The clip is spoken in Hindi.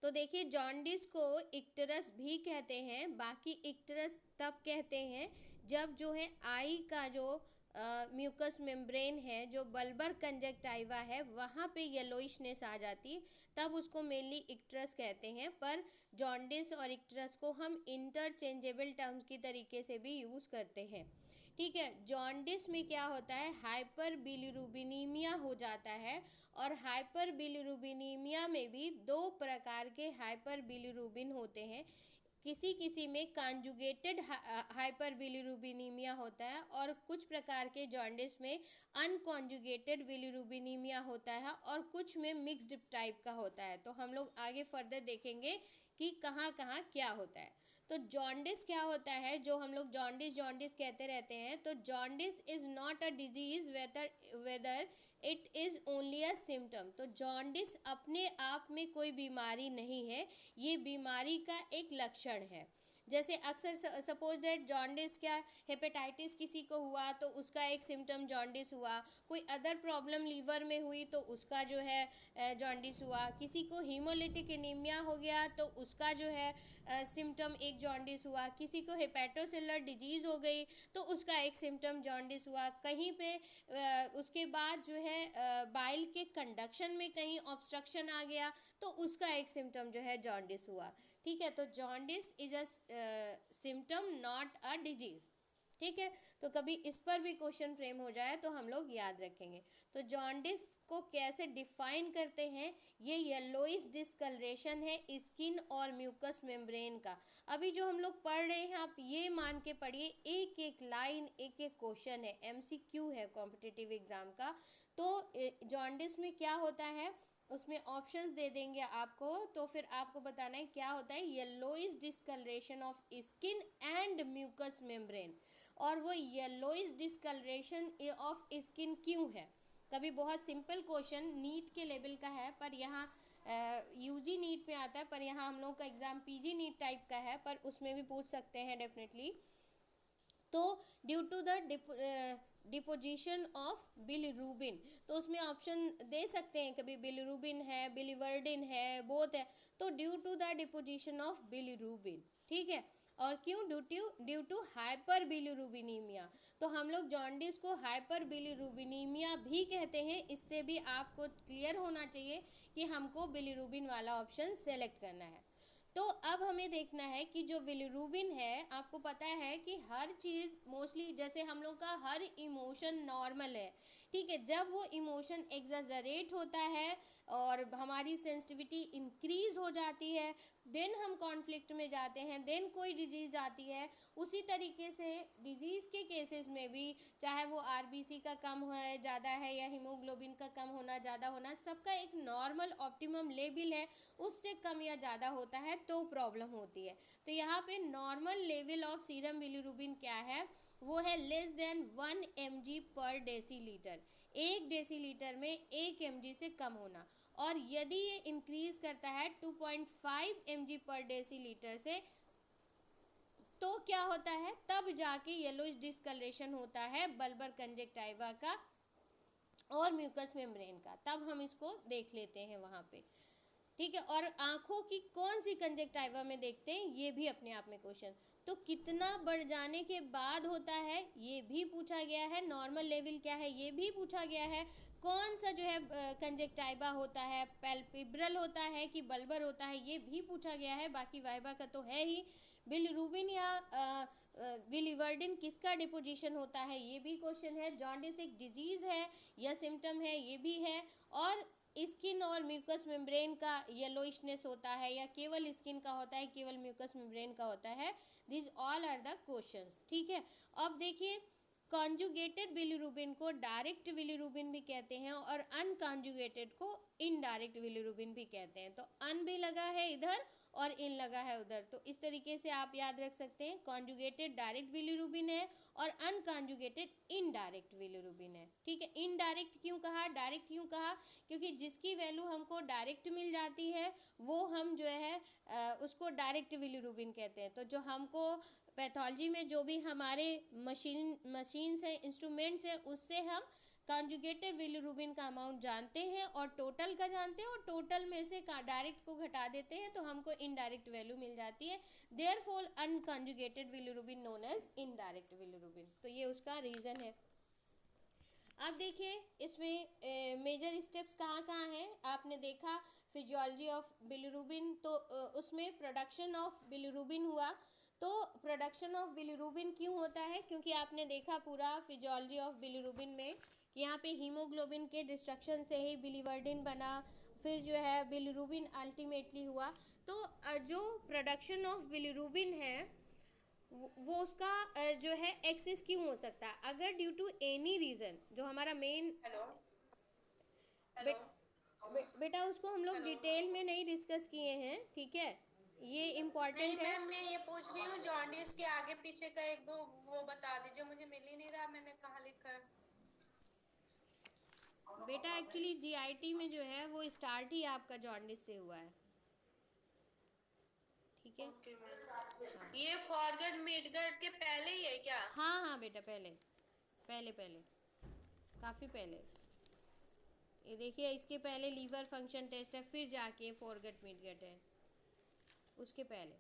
तो देखिए जॉन्डिस को इक्टरस भी कहते हैं। बाकी इक्टरस तब कहते हैं जब जो है आई का जो म्यूकस मेम्ब्रेन है, जो बल्बर कंजक्टाइवा है, वहाँ पे येलोइशनेस आ जाती, तब उसको मेनली इक्टरस कहते हैं। पर जॉन्डिस और इक्टरस को हम इंटरचेंजेबल टर्म्स की तरीके से भी यूज़ करते हैं। ठीक है, जॉन्डिस में क्या होता है, हाइपर बिलिरुबिनीमिया हो जाता है। और हाइपर बिलिरुबिनीमिया में भी दो प्रकार के हाइपर बिलिरुबिन होते हैं। किसी किसी में कॉन्जुगेटेड हाइपर बिलिरुबिनीमिया होता है और कुछ प्रकार के जॉन्डिस में अनकॉन्जुगेटेड बिलिरुबिनीमिया होता है और कुछ में मिक्स्ड टाइप का होता है। तो हम लोग आगे फर्दर देखेंगे कि कहाँ कहाँ क्या होता है। तो जॉन्डिस क्या होता है, जो हम लोग जॉन्डिस जॉन्डिस कहते रहते हैं, तो jaundice is not a disease whether it is only a symptom. तो जॉन्डिस अपने आप में कोई बीमारी नहीं है, ये बीमारी का एक लक्षण है। जैसे अक्सर सपोज दैट जॉन्डिस क्या, हेपेटाइटिस किसी को हुआ तो उसका एक सिम्टम जॉन्डिस हुआ, कोई अदर प्रॉब्लम लीवर में हुई तो उसका जो है जॉन्डिस हुआ, किसी को हीमोलिटिक एनीमिया हो गया तो उसका जो है सिम्टम एक जॉन्डिस हुआ, किसी को हेपेटोसेलुलर डिजीज़ हो गई तो उसका एक सिम्टम जॉन्डिस हुआ, कहीं पे उसके बाद जो है बाइल के कंडक्शन में कहीं ऑब्स्ट्रक्शन आ गया तो उसका एक सिम्टम जो है जॉन्डिस हुआ। ठीक है, तो jaundice is a symptom not a disease. ठीक है, तो कभी इस पर भी क्वेश्चन फ्रेम हो जाए तो हम लोग याद रखेंगे। तो जॉन्डिस को कैसे डिफाइन करते हैं, ये येलोइश डिस्कलरेशन है स्किन और म्यूकस मेम्ब्रेन का। अभी जो हम लोग पढ़ रहे हैं आप ये मान के पढ़िए, एक एक लाइन एक एक क्वेश्चन है, एमसीक्यू है कॉम्पिटिटिव एग्जाम का। तो जॉन्डिस में क्या होता है उसमें ऑप्शंस दे देंगे आपको, तो फिर आपको बताना है क्या होता है, yellowish discoloration of skin and mucus membrane. और वो येलोइश डिस्कलरेशन ऑफ स्किन क्यों है, कभी बहुत सिंपल क्वेश्चन नीट के लेवल का है पर यहाँ यूजी नीट में आता है, पर यहाँ हम लोग का एग्ज़ाम पीजी नीट टाइप का है, पर उसमें भी पूछ सकते हैं डेफिनेटली। तो due to the deposition of bilirubin, तो उसमें ऑप्शन दे सकते हैं, कभी बिलिरुबिन है, बिलिवर्डिन है, बोथ है, तो due to the deposition of bilirubin. ठीक है, और क्यों, ड्यू टू हाइपर बिलिरुबिनीमिया। तो हम लोग जॉन्डिस को हाइपर बिलिरुबिनीमिया भी कहते हैं। इससे भी आपको क्लियर होना चाहिए कि हमको बिलिरुबिन वाला ऑप्शन सेलेक्ट करना है। तो अब हमें देखना है कि जो बिलिरुबिन है, आपको पता है कि हर चीज़ मोस्टली, जैसे हम लोग का हर इमोशन नॉर्मल है। ठीक है, जब वो इमोशन एग्जैजरेट होता है और हमारी सेंसिटिविटी इंक्रीज हो जाती है, देन हम कॉन्फ्लिक्ट में जाते हैं, देन कोई डिजीज़ आती है। उसी तरीके से डिजीज़ के केसेस में भी, चाहे वो आरबीसी का कम है ज़्यादा है या हीमोग्लोबिन का कम होना ज़्यादा होना, सबका एक नॉर्मल ऑप्टिमम लेवल है, उससे कम या ज़्यादा होता है तो प्रॉब्लम होती है। तो यहाँ पे normal level of serum bilirubin क्या है, वो है लेस देन 1 mg पर डेसीलीटर, 1 डेसीलीटर में 1 mg से कम होना। और यदि ये इंक्रीज करता है 2.5 mg पर डेसीलीटर से, तो क्या होता है, तब जाके येलोइश डिस्कलरेशन होता है बल्बर कंजक्टाइवा का और म्यूकस मेम्ब्रेन का। तब हम इसको देख लेते हैं वहाँ पे। ठीक है, और आंखों की कौन सी कंजक्टाइवा में देखते हैं, ये भी अपने आप में क्वेश्चन। तो कितना बढ़ जाने के बाद होता है ये भी पूछा गया है, नॉर्मल लेवल क्या है ये भी पूछा गया है, कौन सा जो है कंजक्टाइवा होता है, पैल्पेब्रल होता है कि बल्बर होता है, ये भी पूछा गया है। बाकी वाइवा का तो है ही, बिलिरुबिन या बिलिवर्डिन किसका डिपोजिशन होता है ये भी क्वेश्चन है, जॉन्डिस एक डिजीज़ है या सिम्टम है ये भी है, और स्किन और म्यूकस मेम्ब्रेन का येलोइशनेस होता है या केवल स्किन का होता है, केवल म्यूकस मेम्ब्रेन का होता है। This all are the questions. ठीक है, अब देखिए कॉन्जुगेटेड बिलिरुबिन को डायरेक्ट बिलिरुबिन भी कहते हैं और अनकॉन्जुगेटेड को इनडायरेक्ट बिलिरुबिन भी कहते हैं। तो अन भी लगा है इधर और इन लगा है उधर, तो इस तरीके से आप याद रख सकते हैं, कॉन्जुगेटेड डायरेक्ट बिलिरुबिन है और अनकॉन्जुगेटेड इनडायरेक्ट बिलिरुबिन है। ठीक है, इनडायरेक्ट क्यों कहा, डायरेक्ट क्यों कहा, क्योंकि जिसकी वैल्यू हमको डायरेक्ट मिल जाती है वो हम जो है उसको डायरेक्ट बिलिरुबिन कहते हैं। तो जो हमको पैथोलॉजी में जो भी हमारे मशीन्स हैं, इंस्ट्रूमेंट्स हैं, उससे हम कॉन्जुगेटेड बिलिरुबिन का अमाउंट जानते हैं और टोटल का जानते हैं, और टोटल में से डायरेक्ट को घटा देते हैं तो हमको इनडायरेक्ट वैल्यू मिल जाती है। Therefore unconjugated bilirubin known as indirect bilirubin. तो ये उसका रीज़न है। अब देखिए इसमें मेजर स्टेप्स कहाँ कहाँ हैं। आपने देखा फिजियोलॉजी ऑफ बिलिरुबिन, तो उसमें प्रोडक्शन ऑफ बिलिरुबिन हुआ। तो प्रोडक्शन ऑफ बिलिरुबिन क्यों होता है, क्योंकि आपने देखा पूरा फिजियोलॉजी ऑफ बिलिरुबिन में कि यहाँ पे हीमोग्लोबिन के डिस्ट्रक्शन से ही बिलिवर्डिन बना, फिर जो है बिलिरुबिन अल्टीमेटली हुआ। तो जो प्रोडक्शन ऑफ बिलिरुबिन है वो उसका जो है एक्सेस क्यों हो सकता है, अगर ड्यू टू एनी रीज़न जो हमारा मेन। हेलो बे, हेलो बेटा उसको हम लोग हेलो। डिटेल में नहीं डिस्कस किए हैं, ठीक है, ये नहीं इम्पॉर्टेंट है। मैम, मैं ये पूछ रही हूँ जॉन्डिस के आगे पीछे का एक दो वो बता दीजिए, मुझे मिल ही नहीं रहा, मैंने कहाँ लिखा है। बेटा एक्चुअली जीआईटी में जो है वो स्टार्ट ही आपका जॉन्डिस से हुआ है, ठीक है। ओके मैम, ये फॉरगेट मिडगट के पहले ही है क्या? हाँ हाँ बेटा, पहले पहले पहले काफ़ी पहले। ये देखिए इसके पहले लीवर फंक्शन टेस्ट है, फिर जाके फॉरगेट मिडगट है, उसके पहले।